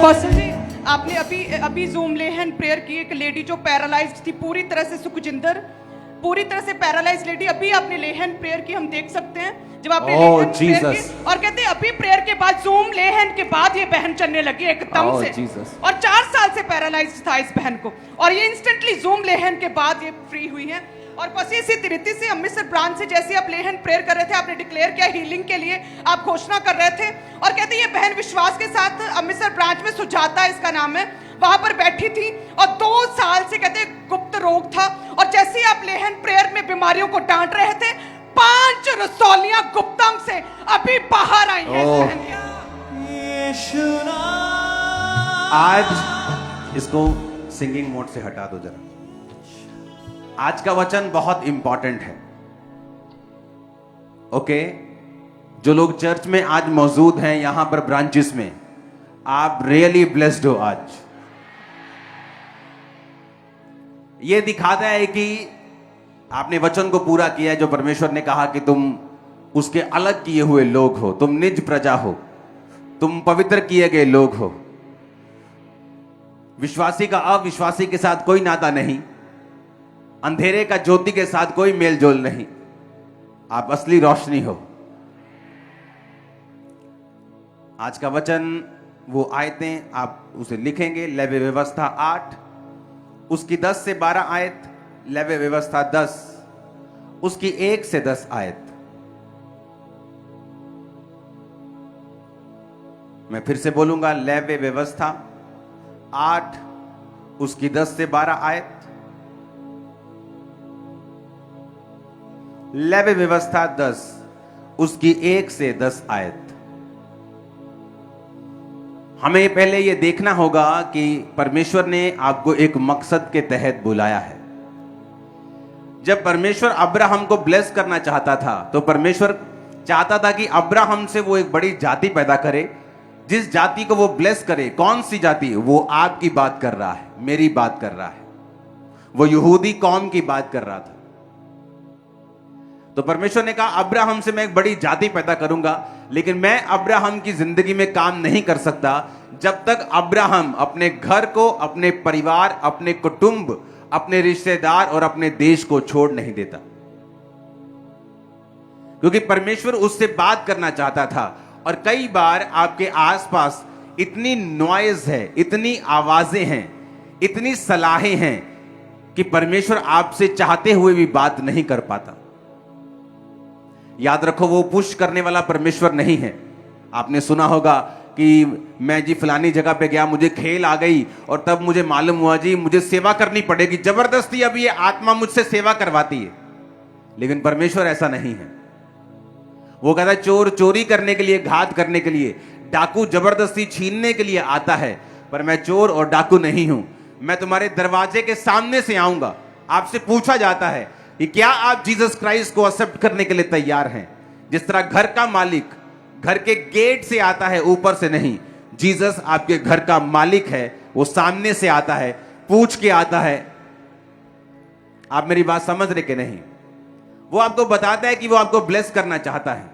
Apostle जी, आपने अभी अभी जूम लेहन प्रेयर की एक लेडी जो पैरालाइज्ड थी पूरी तरह से, सुखजिंदर, पूरी तरह से पैरालाइज्ड लेडी, अभी आपने लेहन प्रेयर की, हम देख सकते हैं जब आपने लेहन प्रेयर की, और कहते हैं अभी प्रेयर के बाद, जूम लेहन के बाद ये बहन चलने लगी एकदम से, और 4 साल से पैरालाइज्ड था इस बहन को, और ये इंस्टेंटली जूम लेहन के बाद ये फ्री हुई है। और बस इसी तरीके से अमृतसर ब्रांच से जैसे आप लेहन प्रेयर कर रहे थे, आपने डिक्लेयर किया हीलिंग के लिए, आप घोषणा कर रहे थे, और कहते ये बहन विश्वास के साथ अमृतसर ब्रांच में सुजाता इसका नाम है, वहां पर बैठी थी, और 2 साल से कहते गुप्त रोग था, और जैसे ही आप लेहन प्रेयर में बीमारियों को डांट रहे थे, 5 रसौलियां गुप्तांग से अभी बाहर आई हैं। आज इसको सिंगिंग मोड से हटा दो जरा। आज का वचन बहुत इंपॉर्टेंट है। ओके, जो लोग चर्च में आज मौजूद हैं, यहां पर ब्रांचेस में, आप रियली ब्लेस्ड हो। आज यह दिखाता है कि आपने वचन को पूरा किया है, जो परमेश्वर ने कहा कि तुम उसके अलग किए हुए लोग हो, तुम निज प्रजा हो, तुम पवित्र किए गए लोग हो। विश्वासी का अविश्वासी के साथ कोई नाता नहीं, अंधेरे का ज्योति के साथ कोई मेल जोल नहीं, आप असली रोशनी हो। आज का वचन, वो आयतें आप उसे लिखेंगे, लेवी व्यवस्था 8, उसकी 10 से 12 आयत, लेवी व्यवस्था 10, उसकी 1 से 10 आयत। मैं फिर से बोलूंगा, लेवी व्यवस्था 8, उसकी 10 से 12 आयत, लेवी व्यवस्था 10, उसकी 1 से 10 आयत। हमें पहले यह देखना होगा कि परमेश्वर ने आपको एक मकसद के तहत बुलाया है। जब परमेश्वर अब्राहम को ब्लेस करना चाहता था, तो परमेश्वर चाहता था कि अब्राहम से वो एक बड़ी जाति पैदा करे, जिस जाति को वो ब्लेस करे। कौन सी जाति? वो आपकी बात कर रहा है, मेरी बात कर रहा है, वो यहूदी कौम की बात कर रहा था। तो परमेश्वर ने कहा, अब्राहम से मैं एक बड़ी जाति पैदा करूंगा, लेकिन मैं अब्राहम की जिंदगी में काम नहीं कर सकता जब तक अब्राहम अपने घर को, अपने परिवार, अपने कुटुंब, अपने रिश्तेदार और अपने देश को छोड़ नहीं देता। क्योंकि परमेश्वर उससे बात करना चाहता था। और कई बार आपके आसपास इतनी नॉइज है, इतनी आवाजें हैं, इतनी सलाहें हैं कि परमेश्वर आपसे चाहते हुए भी बात नहीं कर पाता। याद रखो, वो पुश करने वाला परमेश्वर नहीं है। आपने सुना होगा कि मैं जी फलानी जगह पे गया, मुझे खेल आ गई, और तब मुझे मालूम हुआ जी मुझे सेवा करनी पड़ेगी, जबरदस्ती अब ये आत्मा मुझसे सेवा करवाती है। लेकिन परमेश्वर ऐसा नहीं है। वो कहता है, चोर चोरी करने के लिए, घात करने के लिए, डाकू जबरदस्ती छीनने के लिए आता है, पर मैं चोर और डाकू नहीं हूं। मैं तुम्हारे दरवाजे के सामने से आऊंगा। आपसे पूछा जाता है कि क्या आप जीसस क्राइस्ट को एक्सेप्ट करने के लिए तैयार हैं? जिस तरह घर का मालिक घर के गेट से आता है, ऊपर से नहीं, जीसस आपके घर का मालिक है। वो सामने से आता है, पूछ के आता है। आप मेरी बात समझ रहे कि नहीं? वो आपको बताता है कि वो आपको ब्लेस करना चाहता है,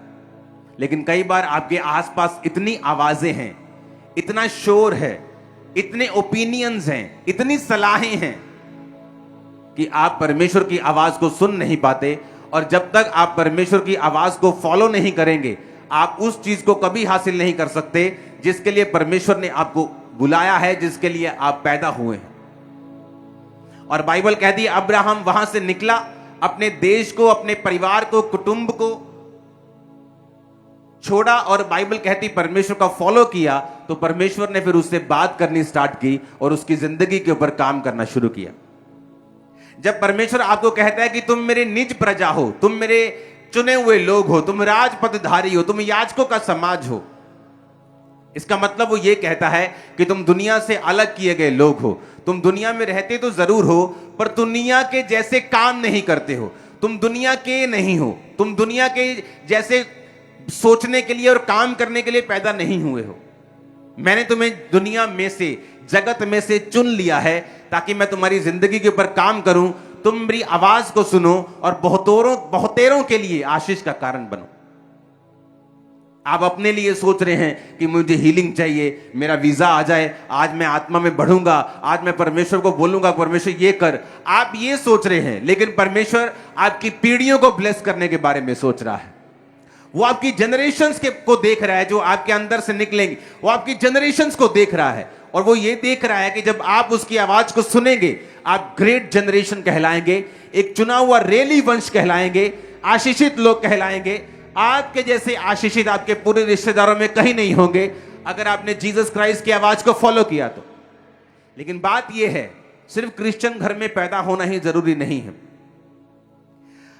लेकिन कई बार आपके आसपास इतनी आवाजें हैं, इतना शोर है, इतने ओपिनियंस हैं, इतनी सलाहें हैं कि आप परमेश्वर की आवाज को सुन नहीं पाते। और जब तक आप परमेश्वर की आवाज को फॉलो नहीं करेंगे, आप उस चीज को कभी हासिल नहीं कर सकते जिसके लिए परमेश्वर ने आपको बुलाया है, जिसके लिए आप पैदा हुए हैं। और बाइबल कहती है, अब्राहम वहां से निकला, अपने देश को, अपने परिवार को, कुटुंब को छोड़ा, और बाइबल कहती परमेश्वर का फॉलो किया। तो परमेश्वर ने फिर उससे बात करनी स्टार्ट की और उसकी जिंदगी के ऊपर काम करना शुरू किया। जब परमेश्वर आपको कहता है कि तुम मेरे निज प्रजा हो, तुम मेरे चुने हुए लोग हो, तुम राजपदधारी हो, तुम याजकों का समाज हो, इसका मतलब वो ये कहता है कि तुम दुनिया से अलग किए गए लोग हो। तुम दुनिया में रहते तो जरूर हो, पर दुनिया के जैसे काम नहीं करते हो। तुम दुनिया के नहीं हो, तुम दुनिया के जैसे सोचने के लिए और काम करने के लिए पैदा नहीं हुए हो। मैंने तुम्हें दुनिया में से, जगत में से चुन लिया है ताकि मैं तुम्हारी जिंदगी के ऊपर काम करूं, तुम मेरी आवाज को सुनो और बहुतेरों के लिए आशीष का कारण बनो। आप अपने लिए सोच रहे हैं कि मुझे हीलिंग चाहिए, मेरा वीजा आ जाए, आज मैं आत्मा में बढ़ूंगा, आज मैं परमेश्वर को बोलूंगा परमेश्वर ये कर। आप ये सोच रहे हैं, लेकिन परमेश्वर आपकी पीढ़ियों को ब्लेस करने के बारे में सोच रहा है। वो आपकी जनरेशंस के को देख रहा है, जो आपके अंदर से निकलेंगे, वो आपकी जनरेशंस को देख रहा है। और वो ये देख रहा है कि जब आप उसकी आवाज को सुनेंगे, आप ग्रेट जनरेशन कहलाएंगे, एक चुना हुआ रेली वंश कहलाएंगे, आशीषित लोग कहलाएंगे। आपके जैसे आशीषित आपके पूरे रिश्तेदारों में कहीं नहीं होंगे, अगर आपने जीसस क्राइस्ट की आवाज को फॉलो किया तो। लेकिन बात यह है, सिर्फ क्रिश्चियन घर में पैदा होना ही जरूरी नहीं है।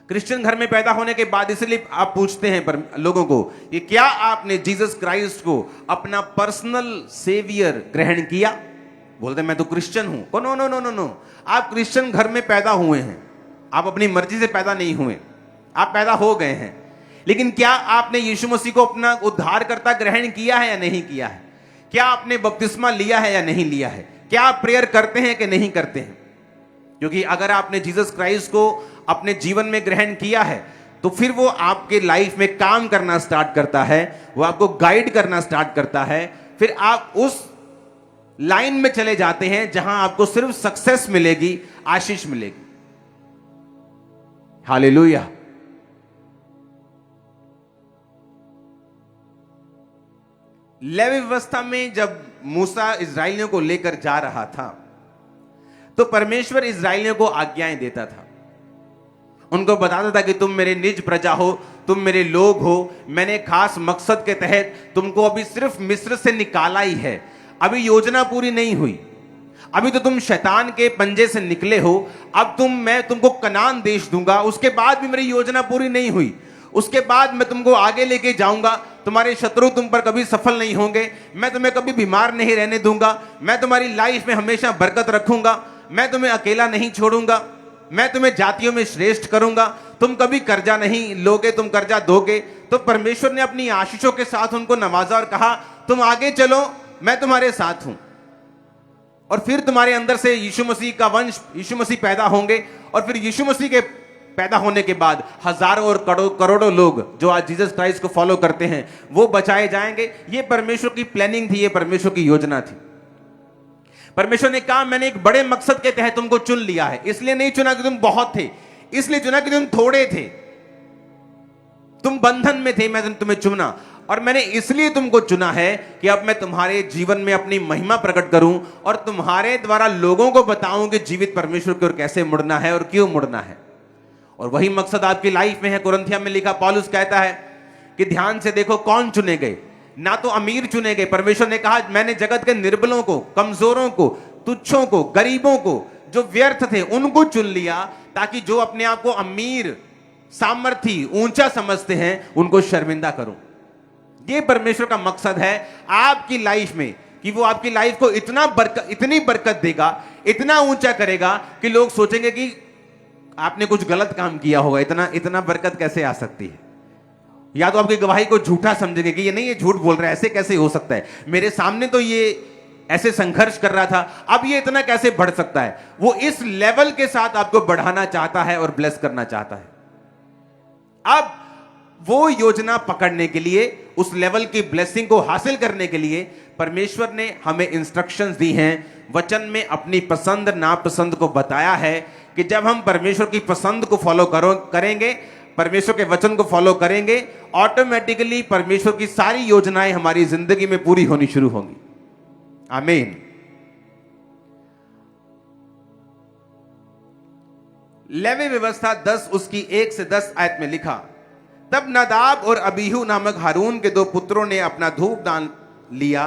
क्रिश्चियन घर में पैदा होने के बाद इसलिए आप पूछते हैं पर लोगों को कि क्या आपने जीसस क्राइस्ट को अपना पर्सनल सेवियर ग्रहण किया? बोलते मैं तो क्रिश्चियन हूं। No no no no no, आप क्रिश्चियन घर में पैदा हुए हैं, आप अपनी मर्जी से पैदा नहीं हुए, आप पैदा हो गए हैं। लेकिन क्या आपने यीशु मसीह को अपना उद्धारकर्ता ग्रहण किया है या नहीं किया है? क्या आपने बपतिस्मा लिया है या नहीं लिया है? क्या आप प्रेयर करते हैं कि नहीं करते हैं? क्योंकि अगर आपने जीसस क्राइस्ट को अपने जीवन में ग्रहण किया है, तो फिर वो आपके लाइफ में काम करना स्टार्ट करता है, वो आपको गाइड करना स्टार्ट करता है। फिर आप उस लाइन में चले जाते हैं जहां आपको सिर्फ सक्सेस मिलेगी, आशीष मिलेगी। हालेलुया। लेवी व्यवस्था में जब मूसा इजरायलियों को लेकर जा रहा था, तो परमेश्वर इजरायलियों को आज्ञाएं देता था, उनको बताता था कि तुम मेरे निज प्रजा हो, तुम मेरे लोग हो, मैंने खास मकसद के तहत तुमको अभी सिर्फ मिस्र से निकाला ही है, अभी योजना पूरी नहीं हुई, अभी तो तुम शैतान के पंजे से निकले हो, अब मैं तुमको कनान देश दूंगा, उसके बाद भी मेरी योजना पूरी नहीं हुई, उसके बाद मैं तुमको आगे लेके जाऊंगा, तुम्हारे शत्रु तुम पर कभी सफल नहीं होंगे, मैं तुम्हें कभी बीमार नहीं रहने दूंगा, मैं तुम्हारी लाइफ में हमेशा बरकत रखूंगा, मैं तुम्हें अकेला नहीं छोड़ूंगा, मैं तुम्हें जातियों में श्रेष्ठ करूंगा, तुम कभी कर्जा नहीं लोगे, तुम कर्जा दोगे। तो परमेश्वर ने अपनी आशीषों के साथ उनको नवाजा और कहा तुम आगे चलो, मैं तुम्हारे साथ हूं। और फिर तुम्हारे अंदर से यीशु मसीह का वंश, यीशु मसीह पैदा होंगे, और फिर यीशु मसीह के पैदा होने के बाद हजारों और करोड़ों लोग जो आज जीसस क्राइस्ट को फॉलो करते हैं, वो बचाए जाएंगे। ये परमेश्वर की प्लानिंग थी, ये परमेश्वर की योजना थी। परमेश्वर ने कहा मैंने एक बड़े मकसद के तहत तुमको चुन लिया है, इसलिए नहीं चुना कि तुम बहुत थे, इसलिए चुना कि तुम थोड़े थे, तुम बंधन में थे, मैं तुम्हें चुना। और मैंने इसलिए तुमको चुना है कि अब मैं तुम्हारे जीवन में अपनी महिमा प्रकट करूं और तुम्हारे द्वारा लोगों को बताऊं कि जीवित परमेश्वर की ओर कैसे मुड़ना है और क्यों मुड़ना है। और वही मकसद आपकी लाइफ में है। कुरिन्थियों में लिखा पौलुस कहता है कि ध्यान से देखो कौन चुने गए, ना तो अमीर चुने गए। परमेश्वर ने कहा मैंने जगत के निर्बलों को, कमजोरों को, तुच्छों को, गरीबों को, जो व्यर्थ थे उनको चुन लिया, ताकि जो अपने आप को अमीर, सामर्थी, ऊंचा समझते हैं उनको शर्मिंदा करूं। ये परमेश्वर का मकसद है आपकी लाइफ में, कि वो आपकी लाइफ को इतनी बरकत देगा, इतना ऊंचा करेगा कि लोग सोचेंगे कि आपने कुछ गलत काम किया होगा, इतना बरकत कैसे आ सकती है। या तो आपकी गवाही को झूठा समझेंगे कि ये नहीं, ये झूठ बोल रहा है, ऐसे कैसे हो सकता है, मेरे सामने तो ये ऐसे संघर्ष कर रहा था, अब ये इतना कैसे बढ़ सकता है। वो इस लेवल के साथ आपको बढ़ाना चाहता है और ब्लेस करना चाहता है। अब वो योजना पकड़ने के लिए, उस लेवल की ब्लेसिंग को हासिल करने के लिए परमेश्वर ने हमें इंस्ट्रक्शंस दी हैं, वचन में अपनी पसंद नापसंद को बताया है कि जब हम परमेश्वर की पसंद को फॉलो करेंगे, परमेश्वर के वचन को फॉलो करेंगे, ऑटोमेटिकली परमेश्वर की सारी योजनाएं हमारी जिंदगी में पूरी होनी शुरू होंगी। आमीन। लेवी व्यवस्था 10 उसकी 1 से 10 आयत में लिखा, तब नादाब और अबीहू नामक हारून के 2 पुत्रों ने अपना धूप दान लिया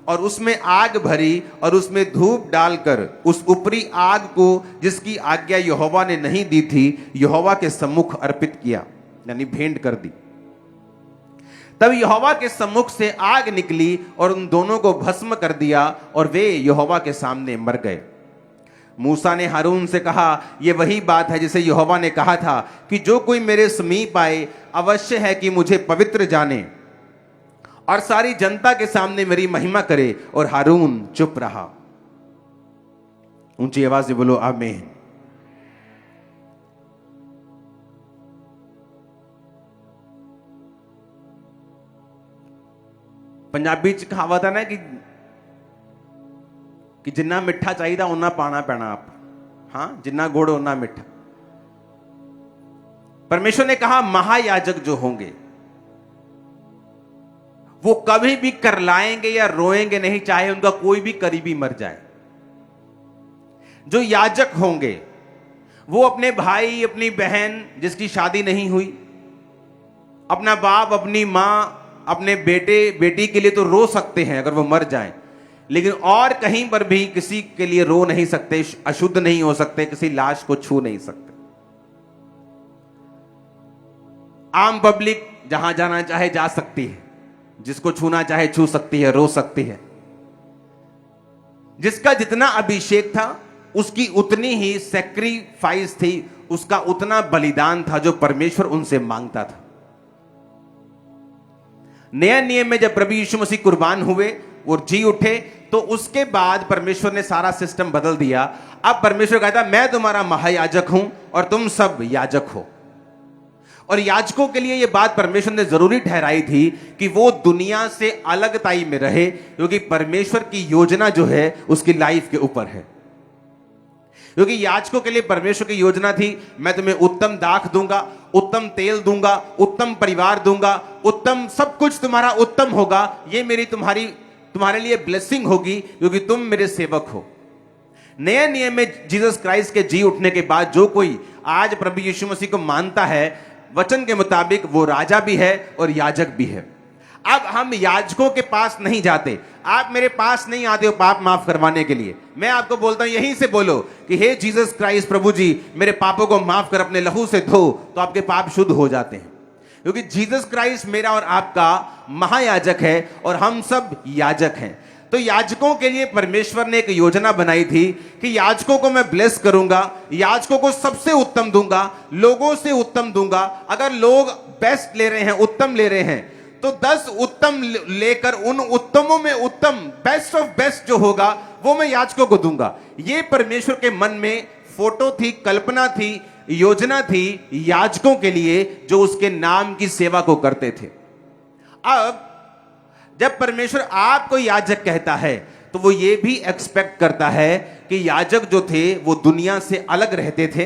और उसमें आग भरी और उसमें धूप डालकर उस ऊपरी आग को, जिसकी आज्ञा यहोवा ने नहीं दी थी, यहोवा के सम्मुख अर्पित किया, यानी भेंट कर दी। तब यहोवा के सम्मुख से आग निकली और उन दोनों को भस्म कर दिया और वे यहोवा के सामने मर गए। मूसा ने हारून से कहा, यह वही बात है जिसे यहोवा ने कहा था कि जो कोई मेरे समीप आए अवश्य है कि मुझे पवित्र जाने और सारी जनता के सामने मेरी महिमा करे। और हारून चुप रहा। ऊंची आवाज से बोलो आमीन। पंजाबी च कहावत है ना कि जिन्ना मिठा चाहिए उन्ना पाना पैना आप, हाँ, जिन्ना गुड़ उन्ना मिठा। परमेश्वर ने कहा महायाजक जो होंगे वो कभी भी करलाएंगे या रोएंगे नहीं, चाहे उनका कोई भी करीबी मर जाए। जो याजक होंगे वो अपने भाई, अपनी बहन जिसकी शादी नहीं हुई, अपना बाप, अपनी मां, अपने बेटे बेटी के लिए तो रो सकते हैं अगर वो मर जाएं, लेकिन और कहीं पर भी किसी के लिए रो नहीं सकते, अशुद्ध नहीं हो सकते, किसी लाश को छू नहीं सकते। आम पब्लिक जहां जाना चाहे जा सकती है, जिसको छूना चाहे छू सकती है, रो सकती है। जिसका जितना अभिषेक था उसकी उतनी ही सैक्रिफाइस थी, उसका उतना बलिदान था जो परमेश्वर उनसे मांगता था। नया नियम में जब प्रभु यीशु मसीह कुर्बान हुए और जी उठे, तो उसके बाद परमेश्वर ने सारा सिस्टम बदल दिया। अब परमेश्वर कहता मैं तुम्हारा महायाजक हूं और तुम सब याजक हो। और याजकों के लिए यह बात परमेश्वर ने जरूरी ठहराई थी कि वो दुनिया से अलगताई में रहे, क्योंकि परमेश्वर की योजना जो है उसकी लाइफ के ऊपर है। क्योंकि याजकों के लिए परमेश्वर की योजना थी, मैं तुम्हें उत्तम दाख दूंगा, उत्तम तेल दूंगा, उत्तम परिवार दूंगा, उत्तम सब कुछ तुम्हारा उत्तम होगा, ये मेरी तुम्हारे लिए ब्लेसिंग होगी क्योंकि तुम मेरे सेवक हो। नए नियम में जीसस क्राइस्ट के जी उठने के बाद जो कोई आज प्रभु यीशु मसीह को मानता है, वचन के मुताबिक वो राजा भी है और याजक भी है। अब हम याजकों के पास नहीं जाते, आप मेरे पास नहीं आते हो पाप माफ करवाने के लिए। मैं आपको बोलता हूं यहीं से बोलो कि हे जीसस क्राइस्ट, प्रभु जी मेरे पापों को माफ कर, अपने लहू से धो, तो आपके पाप शुद्ध हो जाते हैं। क्योंकि जीसस क्राइस्ट मेरा और आपका महायाजक है और हम सब याजक हैं। तो याजकों के लिए परमेश्वर ने एक योजना बनाई थी कि याजकों को मैं ब्लेस करूंगा, याजकों को सबसे उत्तम दूंगा, लोगों से उत्तम दूंगा। अगर लोग बेस्ट ले रहे हैं, उत्तम ले रहे हैं, तो 10 उत्तम लेकर उन उत्तमों में उत्तम, बेस्ट ऑफ बेस्ट जो होगा वो मैं याजकों को दूंगा। ये परमेश्वर के मन में फोटो थी, कल्पना थी, योजना थी याजकों के लिए जो उसके नाम की सेवा को करते थे। अब जब परमेश्वर आपको याजक कहता है तो वो ये भी एक्सपेक्ट करता है कि याजक जो थे वो दुनिया से अलग रहते थे,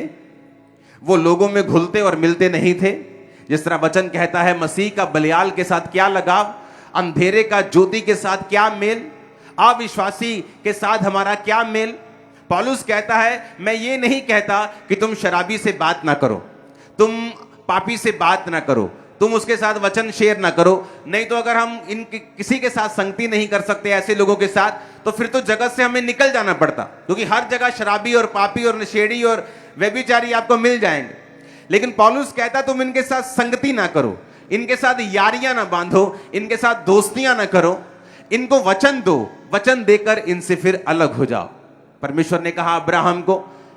वो लोगों में घुलते और मिलते नहीं थे। जिस तरह वचन कहता है मसीह का बलियाल के साथ क्या लगाव, अंधेरे का ज्योति के साथ क्या मेल, अविश्वासी के साथ हमारा क्या मेल। पौलुस कहता है मैं ये नहीं कहता कि तुम शराबी से बात ना करो, तुम पापी से बात ना करो, तुम उसके साथ वचन शेयर ना करो। नहीं तो अगर हम किसी के साथ संगति नहीं कर सकते ऐसे लोगों के साथ, तो फिर तो जगत से हमें निकल जाना पड़ता, क्योंकि हर जगह शराबी और पापी और नशेड़ी और व्यभिचारी आपको मिल जाएंगे। लेकिन पौलुस कहता तुम इनके साथ संगति ना करो, इनके साथ यारियां ना बांधो, इनके साथ दोस्तियां ना करो, इनको वचन दो, वचन देकर इनसे फिर अलग हो जाओ। परमेश्वर ने कहा अब्राहम को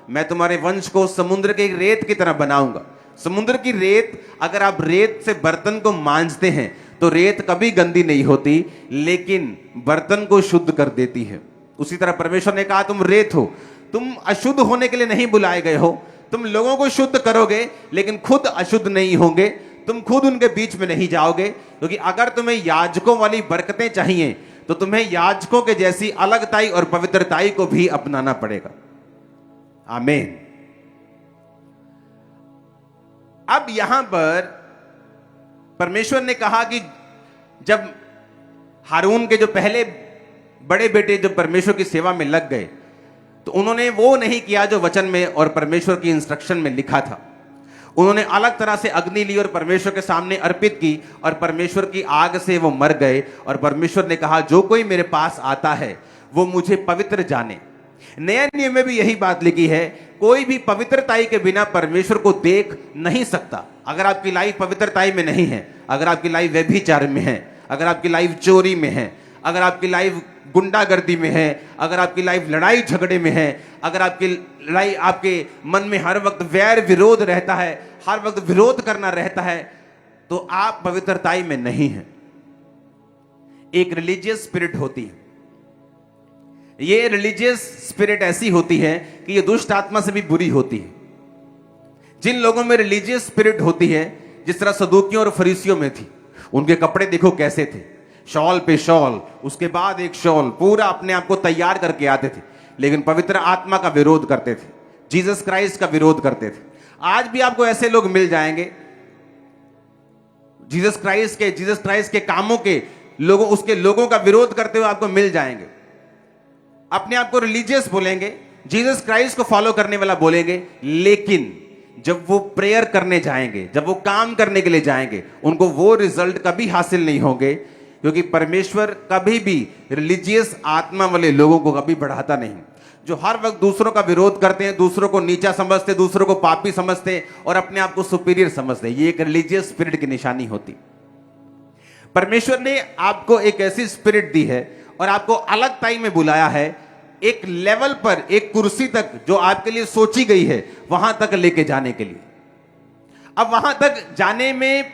मैं तुम्हारे वंश को समुद्र के रेत की तरह बनाऊंगा। समुद्र की रेत, अगर आप रेत से बर्तन को मांजते हैं तो रेत कभी गंदी नहीं होती, लेकिन बर्तन को शुद्ध कर देती है। उसी तरह परमेश्वर ने कहा तुम रेत हो, तुम अशुद्ध होने के लिए नहीं बुलाए गए हो, तुम लोगों को शुद्ध करोगे लेकिन खुद अशुद्ध नहीं होंगे, तुम खुद उनके बीच में नहीं जाओगे। क्योंकि अगर तुम्हें याजकों वाली बरकतें चाहिए तो तुम्हें याजकों के जैसी अलगताई और पवित्रताई को भी अपनाना पड़ेगा। आमीन। अब यहां पर परमेश्वर ने कहा कि जब हारून के जो पहले बड़े बेटे जब परमेश्वर की सेवा में लग गए तो उन्होंने वो नहीं किया जो वचन में और परमेश्वर की इंस्ट्रक्शन में लिखा था। उन्होंने अलग तरह से अग्नि ली और परमेश्वर के सामने अर्पित की और परमेश्वर की आग से वो मर गए। और परमेश्वर ने कहा जो कोई मेरे पास आता है वो मुझे पवित्र जाने। नया नियम में भी यही बात लिखी है, कोई भी पवित्रताई के बिना परमेश्वर को देख नहीं सकता। अगर आपकी लाइफ पवित्रताई में नहीं है, अगर आपकी लाइफ व्यभिचार में है, अगर आपकी लाइफ चोरी में है, अगर आपकी लाइफ गुंडागर्दी में है, अगर आपकी लाइफ लड़ाई झगड़े में है, अगर आपकी लाइफ आपके मन में हर वक्त वैर विरोध रहता है, हर वक्त विरोध करना रहता है, तो आप पवित्रताई में नहीं हैं। एक रिलीजियस स्पिरिट होती है, ये रिलीजियस स्पिरिट ऐसी होती है कि ये दुष्ट आत्मा से भी बुरी होती है। जिन लोगों में रिलीजियस स्पिरिट होती है, जिस तरह सदूकियों और फरीसियों में थी, उनके कपड़े देखो कैसे थे, शॉल पे शॉल, उसके बाद एक शॉल, पूरा अपने आप को तैयार करके आते थे, लेकिन पवित्र आत्मा का विरोध करते थे, जीसस क्राइस्ट का विरोध करते थे। आज भी आपको ऐसे लोग मिल जाएंगे, जीसस क्राइस्ट के कामों के लोगों, उसके लोगों का विरोध करते हुए आपको मिल जाएंगे। अपने आप को रिलीजियस बोलेंगे, जीसस क्राइस्ट को फॉलो करने वाला बोलेंगे, लेकिन जब वो प्रेयर करने जाएंगे, जब वो काम करने के लिए जाएंगे, उनको वो रिजल्ट कभी हासिल नहीं होंगे, क्योंकि परमेश्वर कभी भी रिलीजियस आत्मा वाले लोगों को कभी बढ़ाता नहीं। जो हर वक्त दूसरों का विरोध करते हैं, दूसरों को नीचा समझते, दूसरों को पापी समझते और अपने आप को सुपीरियर समझते, ये एक रिलीजियस स्पिरिट की निशानी होती। परमेश्वर ने आपको एक ऐसी स्पिरिट दी है और आपको अलग टाइम में बुलाया है, एक लेवल पर, एक कुर्सी तक जो आपके लिए सोची गई है, वहां तक लेके जाने के लिए। अब वहां तक जाने में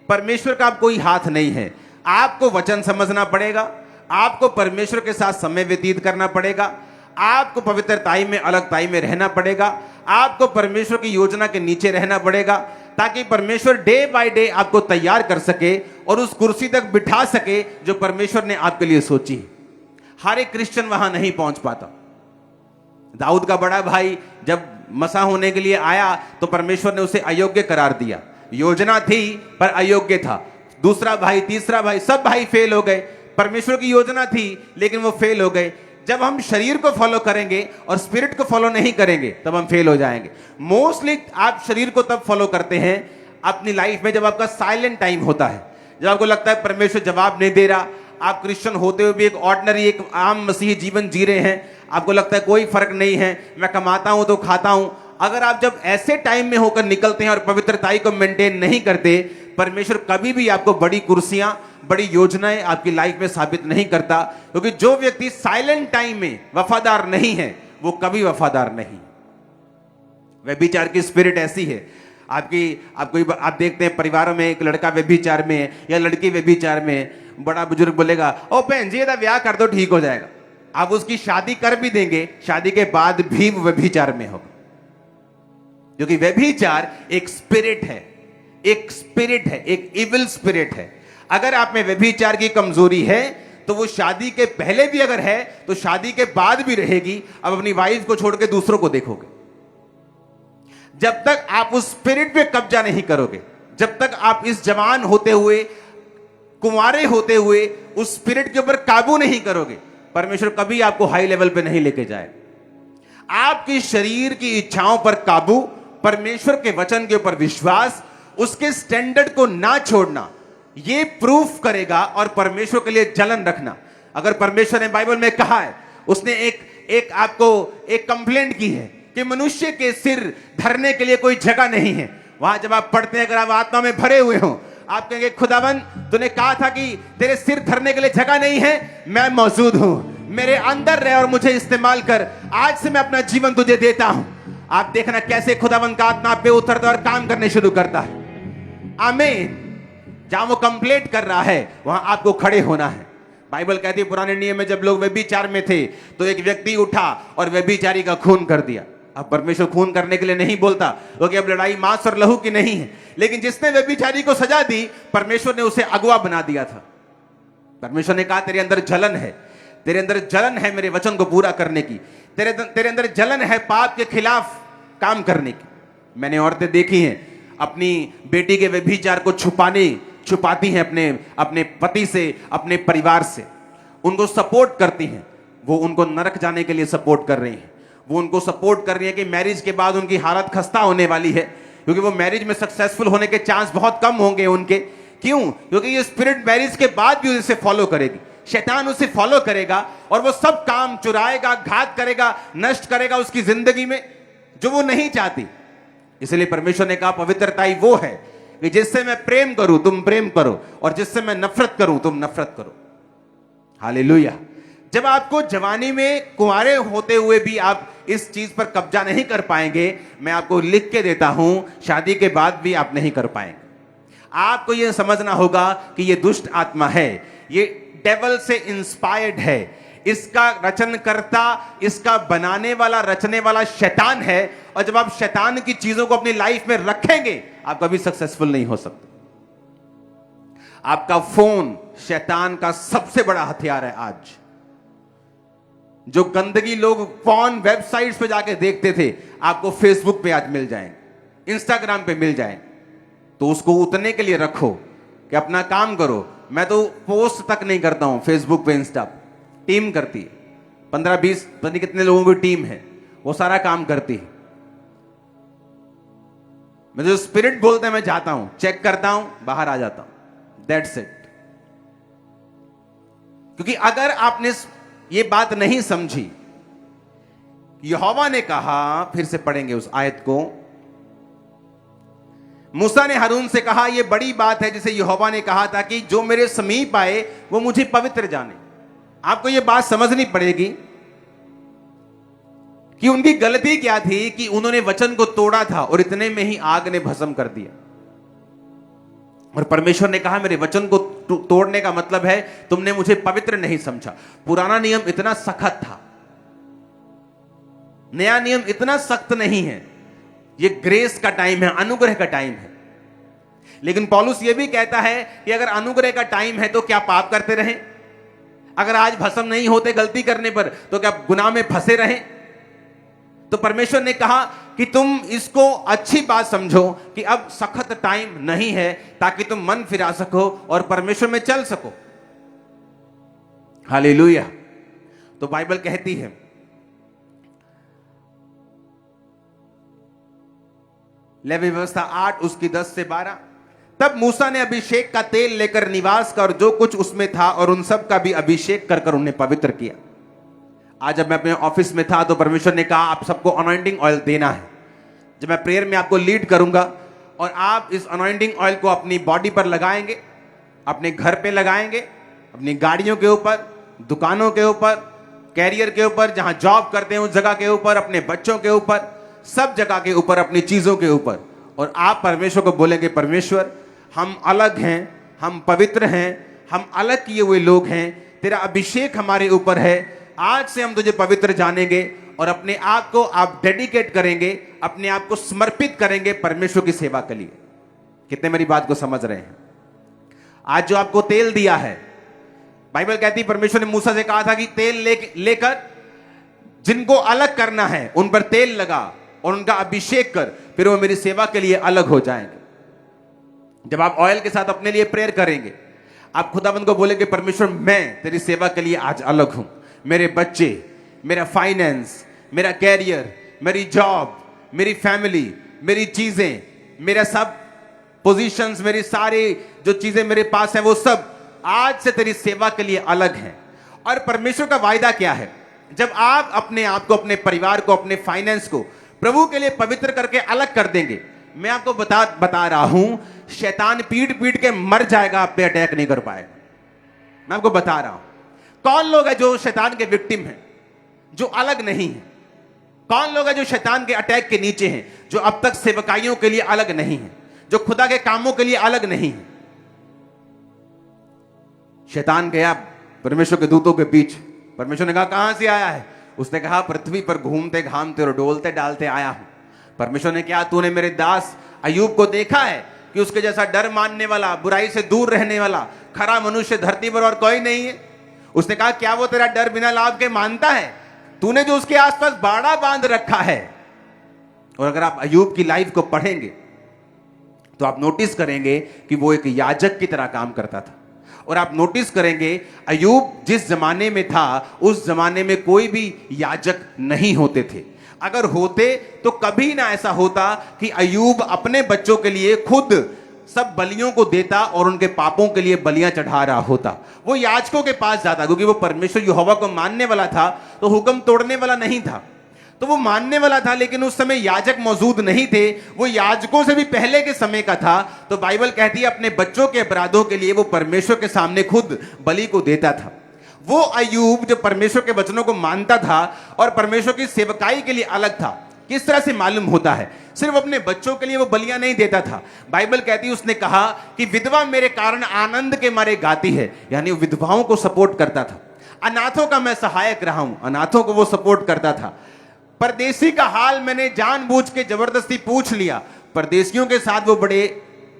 परमेश्वर का कोई हाथ नहीं है। आपको वचन समझना पड़ेगा, आपको परमेश्वर के साथ समय व्यतीत करना पड़ेगा, आपको पवित्रताई में, अलग ताई में रहना पड़ेगा, आपको परमेश्वर की योजना के नीचे रहना पड़ेगा, ताकि परमेश्वर डे बाय डे आपको तैयार कर सके और उस कुर्सी तक बिठा सके जो परमेश्वर ने आपके लिए सोची है। हर एक क्रिश्चियन वहां नहीं पहुंच पाता। दाऊद का बड़ा भाई जब मसा होने के लिए आया तो परमेश्वर ने उसे अयोग्य करार दिया। योजना थी पर अयोग्य था। दूसरा भाई, तीसरा भाई, सब भाई फेल हो गए। परमेश्वर की योजना थी लेकिन वो फेल हो गए। जब हम शरीर को फॉलो करेंगे और स्पिरिट को फॉलो नहीं करेंगे तब हम फेल हो जाएंगे। मोस्टली आप शरीर को तब फॉलो करते हैं अपनी लाइफ में जब आपका साइलेंट टाइम होता है, जब आपको लगता है परमेश्वर जवाब नहीं दे रहा, आप क्रिश्चियन होते हुए भी एक ऑर्डिनरी, एक आम मसीही जीवन जी रहे हैं, आपको लगता है कोई फर्क नहीं है, मैं कमाता हूं तो खाता हूं। अगर आप जब ऐसे टाइम में होकर निकलते हैं और पवित्रताई को मेंटेन नहीं करते, परमेश्वर कभी भी आपको बड़ी कुर्सियां, बड़ी योजनाएं आपकी लाइफ में साबित नहीं करता, क्योंकि जो व्यक्ति साइलेंट टाइम में वफादार नहीं है वो कभी वफादार नहीं। व्यभिचार की स्पिरिट ऐसी है। आप देखते हैं परिवारों में एक लड़का व्यभिचार में है या लड़की व्यभिचार में है, बड़ा बुजुर्ग बोलेगा ओ बहन जी ये ब्याह कर दो ठीक हो जाएगा। आप उसकी शादी कर भी देंगे, शादी के बाद भी वो व्यभिचार में होगा, क्योंकि व्यभिचार एक स्पिरिट है, एक इविल स्पिरिट है। अगर आप में व्यभिचार की कमजोरी है तो वो शादी के पहले भी अगर है तो शादी के बाद भी रहेगी। अब अपनी वाइफ को छोड़ के दूसरों को देखोगे। जब तक आप उस स्पिरिट पे कब्जा नहीं करोगे, जब तक आप इस जवान होते हुए, कुंवारे होते हुए उस स्पिरिट के ऊपर काबू नहीं करोगे, परमेश्वर कभी आपको हाई लेवल पे नहीं लेके जाए। आपकी शरीर की इच्छाओं पर काबू, परमेश्वर के वचन के ऊपर विश्वास, उसके स्टैंडर्ड को ना छोड़ना, ये प्रूफ करेगा और परमेश्वर के लिए जलन रखना। अगर परमेश्वर ने बाइबल में कहा है, उसने आपको एक कंप्लेंट की है कि मनुष्य के सिर धरने के लिए कोई जगह नहीं है, वहां जब आप पढ़ते हैं, अगर आप आत्मा में भरे हुए हो, आप कहेंगे खुदावन तूने कहा था कि तेरे सिर धरने के लिए जगह नहीं है, मैं मौजूद हूं, मेरे अंदर रह और मुझे इस्तेमाल कर, आज से मैं अपना जीवन तुझे देता हूं। आप देखना कैसे खुदावन का आत्मा पे उतरता और काम करने शुरू करता है। आमीन। जहां वो कंप्लेंट कर रहा है वहां आपको खड़े होना है। बाइबल कहती है पुराने नियम में जब लोग व्यभिचार में थे तो एक व्यक्ति उठा और व्यभिचारी का खून कर दिया। अब परमेश्वर खून करने के लिए नहीं बोलता, क्योंकि अब लड़ाई मांस और लहू की नहीं है, लेकिन जिसने व्यभिचारी को सजा दी परमेश्वर ने उसे अगवा बना दिया था। परमेश्वर ने कहा तेरे अंदर जलन है, तेरे अंदर जलन है मेरे वचन को पूरा करने की, तेरे अंदर जलन है पाप के खिलाफ काम करने की। मैंने औरतें देखी हैं अपनी बेटी के व्यभिचार को छुपाती हैं अपने पति से, अपने परिवार से, उनको सपोर्ट करती हैं। वो उनको नरक जाने के लिए सपोर्ट कर रही हैं। वो उनको सपोर्ट कर रही है कि मैरिज के बाद उनकी हालत खस्ता होने वाली है, क्योंकि वो मैरिज में सक्सेसफुल होने के चांस बहुत कम होंगे उनके। क्यों? क्योंकि ये स्पिरिट मैरिज के बाद भी उसे फॉलो करेगी, शैतान उसे फॉलो करेगा और वो सब काम चुराएगा, घात करेगा, नष्ट करेगा उसकी जिंदगी में जो वो नहीं चाहती। इसलिए परमेश्वर ने कहा पवित्रताई वो है कि जिससे मैं प्रेम करूं तुम प्रेम करो, और जिससे मैं नफरत करूं तुम नफरत करो। हालेलुया। जब आपको जवानी में कुंवारे होते हुए भी आप इस चीज पर कब्जा नहीं कर पाएंगे, मैं आपको लिख के देता हूं शादी के बाद भी आप नहीं कर पाएंगे। आपको यह समझना होगा कि यह दुष्ट आत्मा है, ये डेविल से इंस्पायर्ड है, इसका रचनकर्ता, इसका बनाने वाला, रचने वाला शैतान है। और जब आप शैतान की चीजों को अपनी लाइफ में रखेंगे आप कभी सक्सेसफुल नहीं हो सकते। आपका फोन शैतान का सबसे बड़ा हथियार है। आज जो गंदगी लोग पॉर्न वेबसाइट्स पे जाके देखते थे, आपको फेसबुक पे आज मिल जाएंगे, इंस्टाग्राम पे मिल जाएंगे। तो उसको उतने के लिए रखो कि अपना काम करो। मैं तो पोस्ट तक नहीं करता हूं फेसबुक पे, इंस्टा टीम करती है, 15-20 पता नहीं कितने लोगों की टीम है, वो सारा काम करती है। मैं जो स्पिरिट बोलते हैं मैं जाता हूं, चेक करता हूं, बाहर आ जाता हूं, दैट्स इट। क्योंकि अगर आपने ये बात नहीं समझी, यहोवा ने कहा, फिर से पढ़ेंगे उस आयत को, मूसा ने हारून से कहा, यह बड़ी बात है जिसे यहोवा ने कहा था कि जो मेरे समीप आए वो मुझे पवित्र जाने। आपको यह बात समझनी पड़ेगी कि उनकी गलती क्या थी कि उन्होंने वचन को तोड़ा था और इतने में ही आग ने भस्म कर दिया। और परमेश्वर ने कहा, मेरे वचन को तोड़ने का मतलब है तुमने मुझे पवित्र नहीं समझा। पुराना नियम इतना सख्त था, नया नियम इतना सख्त नहीं है। ये ग्रेस का टाइम है, अनुग्रह का टाइम है। लेकिन पौलुस ये भी कहता है कि अगर अनुग्रह का टाइम है तो क्या पाप करते रहें? अगर आज भस्म नहीं होते गलती करने पर तो क्या गुनाह में फंसे रहें? तो परमेश्वर ने कहा कि तुम इसको अच्छी बात समझो कि अब सख्त टाइम नहीं है, ताकि तुम मन फिरा सको और परमेश्वर में चल सको। हालेलुया। तो बाइबल कहती है, लेवी व्यवस्था 8 उसकी 10 से 12, तब मूसा ने अभिषेक का तेल लेकर निवास का और जो कुछ उसमें था और उन सब का भी अभिषेक कर कर उन्हें पवित्र किया। आज जब मैं अपने ऑफिस में था तो परमेश्वर ने कहा आप सबको अनॉइंटिंग ऑयल देना है। जब मैं प्रेयर में आपको लीड करूंगा और आप इस अनॉइंटिंग ऑयल को अपनी बॉडी पर लगाएंगे, अपने घर पे लगाएंगे, अपनी गाड़ियों के ऊपर, दुकानों के ऊपर, कैरियर के ऊपर, जहां जॉब करते हैं उस जगह के ऊपर, अपने बच्चों के ऊपर, सब जगह के ऊपर, अपनी चीजों के ऊपर, और आप परमेश्वर को बोलेंगे, परमेश्वर हम अलग हैं, हम पवित्र हैं, हम अलग किए हुए लोग हैं, तेरा अभिषेक हमारे ऊपर है, आज से हम तुझे पवित्र जानेंगे और अपने आप को आप डेडिकेट करेंगे, अपने आप को समर्पित करेंगे परमेश्वर की सेवा के लिए। कितने मेरी बात को समझ रहे हैं? आज जो आपको तेल दिया है, बाइबल कहती है परमेश्वर ने मूसा से कहा था कि तेल लेकर जिनको अलग करना है उन पर तेल लगा और उनका अभिषेक कर, फिर वो मेरी सेवा के लिए अलग हो जाएंगे। जब आप ऑयल के साथ अपने लिए प्रेयर करेंगे, आप खुदाबंद को बोलेंगे, परमेश्वर मैं तेरी सेवा के लिए आज अलग हूं। मेरे बच्चे, मेरा फाइनेंस, मेरा कैरियर, मेरी जॉब, मेरी फैमिली, मेरी चीजें, मेरा सब पोजीशंस, मेरी सारी जो चीजें मेरे पास हैं वो सब आज से तेरी सेवा के लिए अलग हैं। और परमेश्वर का वायदा क्या है? जब आप अपने आप को, अपने परिवार को, अपने फाइनेंस को प्रभु के लिए पवित्र करके अलग कर देंगे, मैं आपको बता रहा हूं, शैतान पीट पीट के मर जाएगा, आप पे अटैक नहीं कर पाएगा। मैं आपको बता रहा हूं। कौन लोग हैं जो शैतान के विक्टिम हैं, जो अलग नहीं है? कौन लोग हैं जो शैतान के अटैक के नीचे हैं, जो अब तक सेवकाइयों के लिए अलग नहीं है, जो खुदा के कामों के लिए अलग नहीं है? शैतान गया परमेश्वर के दूतों के बीच, परमेश्वर ने कहा कहां से आया है? उसने कहा पृथ्वी पर घूमते घामते और डोलते डालते आया हूं। परमेश्वर ने कहा तूने मेरे दास अय्यूब को देखा है कि उसके जैसा डर मानने वाला, बुराई से दूर रहने वाला, खरा मनुष्य धरती पर और कोई नहीं है? उसने कहा क्या वो तेरा डर बिना लाभ के मानता है? तूने जो उसके आसपास बाड़ा बांध रखा है। और अगर आप अय्यूब की लाइफ को पढ़ेंगे तो आप नोटिस करेंगे कि वो एक याजक की तरह काम करता था। और आप नोटिस करेंगे अय्यूब जिस जमाने में था उस जमाने में कोई भी याजक नहीं होते थे। अगर होते तो कभी ना ऐसा होता कि अय्यूब अपने बच्चों के लिए खुद सब बलियों को देता और उनके पापों के लिए बलियां चढ़ा रहा होता। वो याजकों के पास जाता क्योंकि वो परमेश्वर यहोवा को मानने वाला था, तो हुक्म तोड़ने वाला नहीं था। तो वो मानने वाला था, लेकिन उस समय याजक मौजूद नहीं थे, वो याजकों से भी पहले के समय का था। तो बाइबल कहती है अपने बच्चों के अपराधों के लिए वो परमेश्वर के सामने खुद बलि को देता था। वो अय्यूब जो परमेश्वर के वचनों को मानता था और परमेश्वर की सेवकाई के लिए अलग था। किस तरह से मालूम होता है? सिर्फ अपने बच्चों के लिए वो बलियां नहीं देता था। बाइबल कहती है उसने कहा कि विधवा मेरे कारण आनंद के मारे गाती है, यानी वो विधवाओं को सपोर्ट करता था। अनाथों का मैं सहायक रहा हूं, अनाथों को वो सपोर्ट करता था। परदेसी का हाल मैंने जानबूझ के जबरदस्ती पूछ लिया, परदेशियों के साथ वो बड़े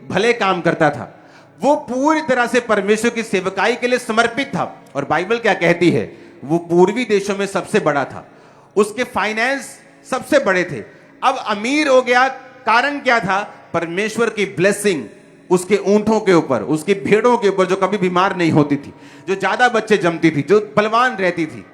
भले काम करता था। वो पूरी तरह से परमेश्वर की सेवकाई के लिए समर्पित था। और बाइबल क्या कहती है, वो पूर्वी देशों में सबसे बड़ा था, उसके फाइनेंस सबसे बड़े थे। अब अमीर हो गया, कारण क्या था? परमेश्वर की ब्लेसिंग उसके ऊंटों के ऊपर, उसकी भेड़ों के ऊपर, जो कभी बीमार नहीं होती थी, जो ज्यादा बच्चे जमती थी, जो बलवान रहती थी।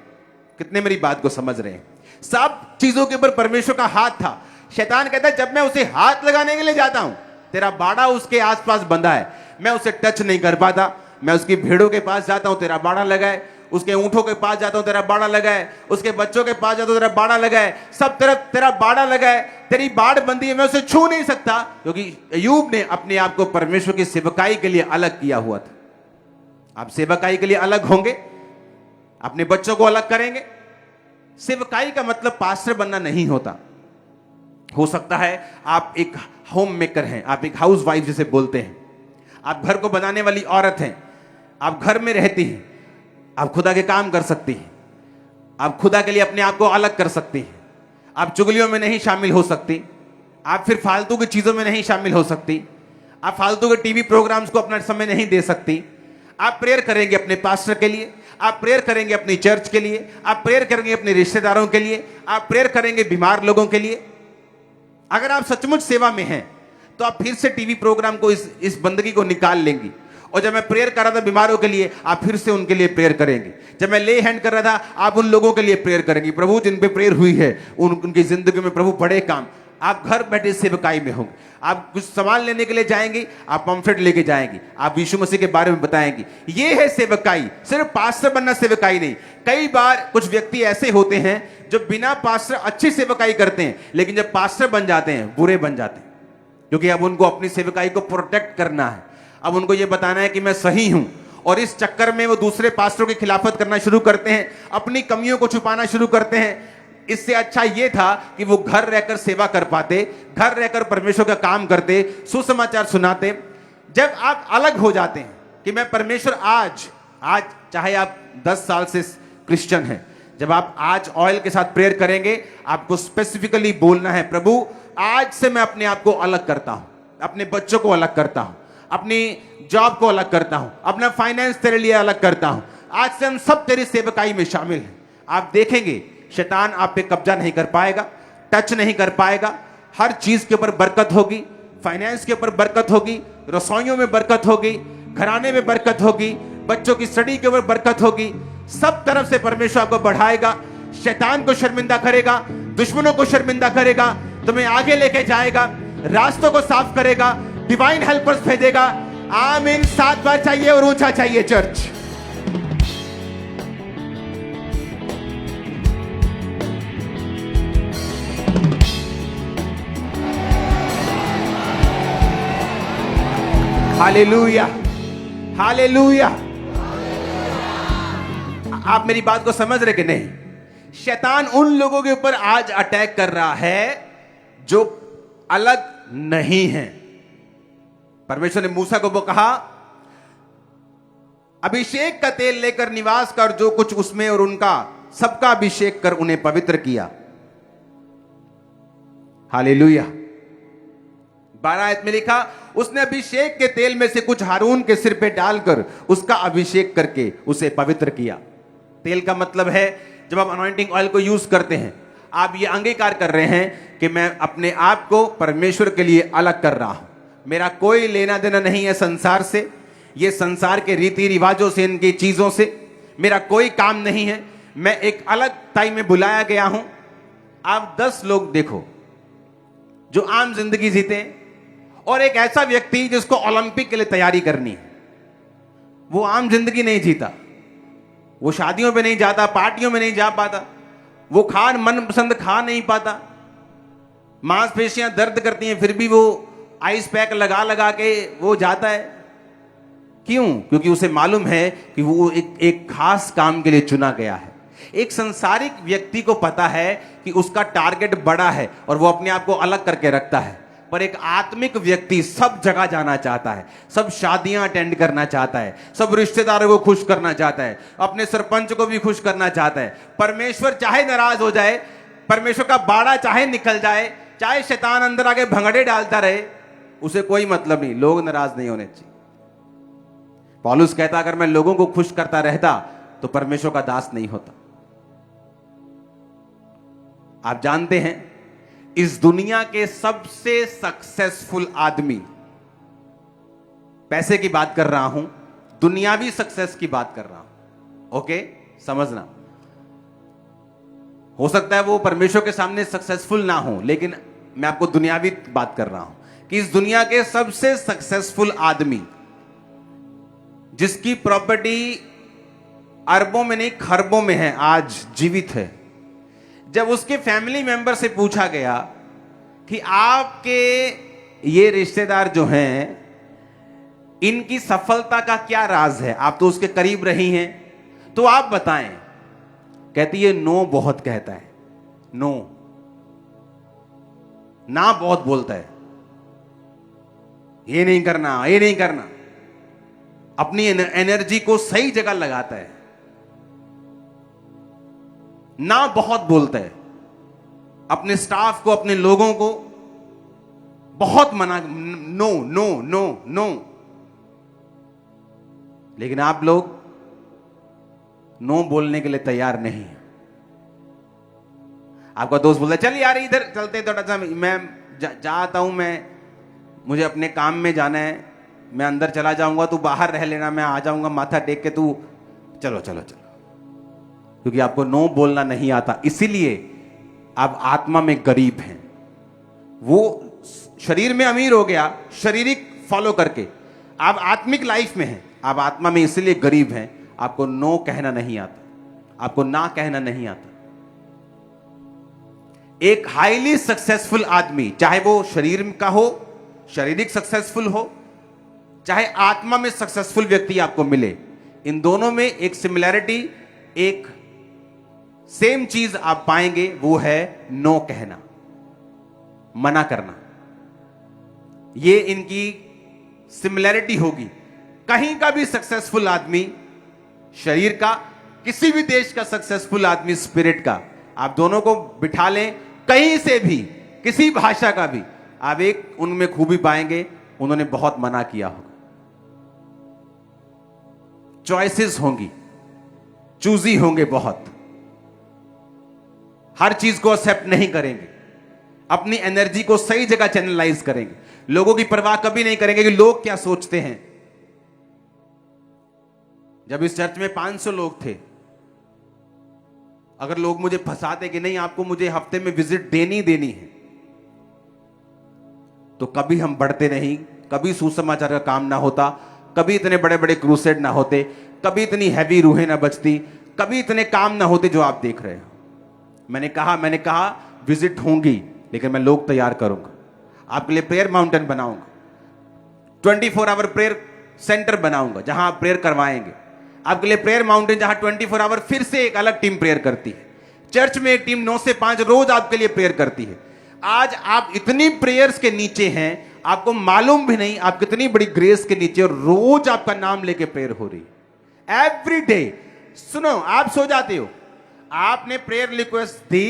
कितने मेरी बात को समझ रहे हैं? सब चीजों के ऊपर परमेश्वर का हाथ था। शैतान कहता है जब मैं उसे हाथ लगाने के लिए जाता हूं, तेरा बाड़ा उसके आसपास बंधा है, मैं उसे टच नहीं कर पाता। मैं उसकी भेड़ों के पास जाता हूं, तेरा बाड़ा लगा है, उसके ऊंटों के पास जाता हूं, तेरा बाड़ा लगा है, उसके बच्चों के पास जाता हूं, तेरा बाड़ा लगा है, सब तरफ तेरा बाड़ा लगा है, तेरी बाड़ बंदी है, मैं उसे छू नहीं सकता। क्योंकि अय्यूब ने अपने आप को परमेश्वर की सेवकाई के लिए अलग किया हुआ था। आप सेवकाई के लिए अलग होंगे, अपने बच्चों को अलग करेंगे। सेवकाई का मतलब पास्टर बनना नहीं होता। हो सकता है आप एक होम मेकर हैं, आप एक हाउस वाइफ जिसे बोलते हैं, आप घर को बनाने वाली औरत हैं, आप घर में रहती हैं, आप खुदा के काम कर सकती हैं, आप खुदा के लिए अपने आप को अलग कर सकती हैं, आप चुगलियों में नहीं शामिल हो सकती, आप फिर फालतू की चीजों में नहीं शामिल हो सकती, आप फालतू के टीवी प्रोग्राम्स को अपना समय नहीं दे सकती। आप प्रेयर करेंगे अपने पास्टर के लिए, आप प्रेयर करेंगे अपनी चर्च के लिए, आप प्रेयर करेंगे अपने रिश्तेदारों के लिए, आप प्रेयर करेंगे बीमार लोगों के लिए। अगर आप सचमुच सेवा में हैं तो आप फिर से टीवी प्रोग्राम को, इस बंदगी को निकाल लेंगी। और जब मैं प्रेयर कर रहा था बीमारों के लिए, आप फिर से उनके लिए प्रेयर करेंगे। जब मैं ले हैंड कर रहा था, आप उन लोगों के लिए प्रेयर करेंगे। प्रभु जिन पे प्रेयर हुई है उनकी जिंदगी में प्रभु बड़े काम। आप घर बैठे सेवकाई में होंगे। आप कुछ सामान लेने के लिए जाएंगे, आप पंफलेट लेके जाएंगे, आप यीशु मसीह के बारे में बताएंगे। ये है सेवकाई। सिर्फ पास्टर बनना सेवकाई नहीं। कई बार कुछ व्यक्ति ऐसे होते हैं जो बिना पास्टर अच्छी सेवकाई करते हैं, लेकिन जब पास्टर बन जाते हैं बुरे बन जाते हैं। क्योंकि अब उनको अपनी सेवकाई को प्रोटेक्ट करना है, अब उनको यह बताना है कि मैं सही हूं। और इस चक्कर में वो दूसरे पास्टरों की खिलाफत करना शुरू करते हैं, अपनी कमियों को छुपाना शुरू करते हैं। इससे अच्छा यह था कि वो घर रहकर सेवा कर पाते, घर रहकर परमेश्वर का काम करते, सुसमाचार सुनाते। जब आप अलग हो जाते हैं कि मैं परमेश्वर आज चाहे आप 10 साल से क्रिश्चियन हैं, जब आप आज ऑयल के साथ प्रेयर करेंगे, आपको स्पेसिफिकली बोलना है, प्रभु आज से मैं अपने आप को अलग करता हूं, अपने बच्चों को अलग करता हूं, अपनी जॉब को अलग करता हूं, अपना फाइनेंस तेरे लिए अलग करता हूं। आज से हम सब तेरी सेवकाई में शामिल हैं। आप देखेंगे शैतान आप पे कब्जा नहीं कर पाएगा, टच नहीं कर पाएगा। हर चीज के ऊपर बरकत होगी, फाइनेंस के ऊपर बरकत होगी, रसोइयों में बरकत होगी, घराने में बरकत होगी, बच्चों की स्टडी के ऊपर बरकत होगी। सब तरफ से परमेश्वर आपको बढ़ाएगा, शैतान को शर्मिंदा करेगा, दुश्मनों को शर्मिंदा करेगा, तुम्हें आगे लेके जाएगा, रास्तों को साफ करेगा, डिवाइन हेल्पर्स भेजेगा। आमीन। 7 बार चाहिए और ऊंचा चाहिए चर्च। Hallelujah, hallelujah. आप मेरी बात को समझ रहे कि नहीं? शैतान उन लोगों के ऊपर आज अटैक कर रहा है जो अलग नहीं है। परमेश्वर ने मूसा को वो कहा, अभिषेक का तेल लेकर निवास कर, जो कुछ उसमें और उनका सबका अभिषेक कर उन्हें पवित्र किया। हालेलुया। 12 आयत में लिखा, उसने अभिषेक के तेल में से कुछ हारून के सिर पे डालकर उसका अभिषेक करके उसे पवित्र किया। तेल का मतलब है जब आप अनॉइंटिंग ऑयल को यूज करते हैं, आप ये अंगीकार कर रहे हैं कि मैं अपने आप को परमेश्वर के लिए अलग कर रहा हूं। मेरा कोई लेना देना नहीं है संसार से, ये संसार के रीति रिवाजों से, इनकी चीजों से मेरा कोई काम नहीं है। मैं एक अलग टाइम में बुलाया गया हूं। आप 10 लोग देखो जो आम जिंदगी जीते हैं, और एक ऐसा व्यक्ति जिसको ओलंपिक के लिए तैयारी करनी है। वो आम जिंदगी नहीं जीता, वो शादियों पे नहीं जाता, पार्टियों में नहीं जा पाता, वो मनपसंद खा नहीं पाता, मांसपेशियां दर्द करती हैं फिर भी वो आइस पैक लगा लगा के वो जाता है। क्यों? क्योंकि उसे मालूम है कि वो एक खास काम के लिए चुना गया है। एक संसारिक व्यक्ति को पता है कि उसका टारगेट बड़ा है और वो अपने आप को अलग करके रखता है। पर एक आत्मिक व्यक्ति सब जगह जाना चाहता है, सब शादियां अटेंड करना चाहता है, सब रिश्तेदारों को खुश करना चाहता है, अपने सरपंच को भी खुश करना चाहता है। परमेश्वर चाहे नाराज हो जाए, परमेश्वर का बाड़ा चाहे निकल जाए, चाहे शैतान अंदर आके भंगड़े डालता रहे, उसे कोई मतलब नहीं, लोग नाराज नहीं होने चाहिए। पौलुस कहता अगर मैं लोगों को खुश करता रहता तो परमेश्वर का दास नहीं होता। आप जानते हैं इस दुनिया के सबसे सक्सेसफुल आदमी, पैसे की बात कर रहा हूं, दुनियावी सक्सेस की बात कर रहा हूं, ओके समझना। हो सकता है वो परमेश्वर के सामने सक्सेसफुल ना हो, लेकिन मैं आपको दुनियावी बात कर रहा हूं कि इस दुनिया के सबसे सक्सेसफुल आदमी जिसकी प्रॉपर्टी अरबों में नहीं खरबों में है, आज जीवित है, जब उसके फैमिली मेंबर से पूछा गया कि आपके ये रिश्तेदार जो हैं इनकी सफलता का क्या राज है, आप तो उसके करीब रही हैं, तो आप बताएं। कहती है नो बहुत कहता है, नो ना बहुत बोलता है, ये नहीं करना ये नहीं करना, अपनी एनर्जी को सही जगह लगाता है, ना बहुत बोलता है, अपने स्टाफ को अपने लोगों को बहुत मना, नो नो नो नो। लेकिन आप लोग नो बोलने के लिए तैयार नहीं है। आपका दोस्त बोलता है चल यार इधर चलते थोड़ा सा, मैं जाता हूं, मुझे अपने काम में जाना है, मैं अंदर चला जाऊंगा, तू बाहर रह लेना, मैं आ जाऊंगा माथा टेक के, तू चलो चलो चलो। क्योंकि आपको नो बोलना नहीं आता, इसीलिए आप आत्मा में गरीब हैं। वो शरीर में अमीर हो गया शारीरिक फॉलो करके, आप आत्मिक लाइफ में हैं, आप आत्मा में इसलिए गरीब हैं। आपको नो कहना नहीं आता, आपको ना कहना नहीं आता। एक हाईली सक्सेसफुल आदमी, चाहे वो शरीर का हो, शारीरिक सक्सेसफुल हो, चाहे आत्मा में सक्सेसफुल व्यक्ति आपको मिले, इन दोनों में एक सिमिलैरिटी, एक सेम चीज आप पाएंगे, वो है नो कहना, मना करना। ये इनकी सिमिलैरिटी होगी। कहीं का भी सक्सेसफुल आदमी शरीर का, किसी भी देश का सक्सेसफुल आदमी स्पिरिट का, आप दोनों को बिठा लें, कहीं से भी, किसी भाषा का भी, आप एक उनमें खूबी पाएंगे, उन्होंने बहुत मना किया होगा। चॉइसेस होंगी, चूजी होंगे बहुत, हर चीज को एक्सेप्ट नहीं करेंगे, अपनी एनर्जी को सही जगह चैनलाइज करेंगे, लोगों की परवाह कभी नहीं करेंगे कि लोग क्या सोचते हैं। जब इस चर्च में 500 लोग थे, अगर लोग मुझे फंसाते कि नहीं आपको मुझे हफ्ते में विजिट देनी है, तो कभी हम बढ़ते नहीं, कभी सुसमाचार का काम ना होता, कभी इतने बड़े बड़े क्रूसेड ना होते, कभी इतनी हैवी रूहें ना बचती, कभी इतने काम ना होते जो आप देख रहे हो। मैंने कहा विजिट होंगी, लेकिन मैं लोग तैयार करूंगा, आपके लिए प्रेयर माउंटेन बनाऊंगा, 24 आवर प्रेयर सेंटर बनाऊंगा जहां आप प्रेयर करवाएंगे, आपके लिए प्रेयर माउंटेन जहां 24 आवर फिर से एक अलग टीम प्रेयर करती है। चर्च में एक टीम 9 से 5 रोज आपके लिए प्रेयर करती है। आज आप इतनी प्रेयर्स के नीचे हैं, आपको मालूम भी नहीं आप कितनी बड़ी ग्रेस के नीचे, रोज आपका नाम लेके प्रेयर हो रही है, एवरी डे। सुनो, आप सो जाते हो, आपने प्रेयर रिक्वेस्ट दी,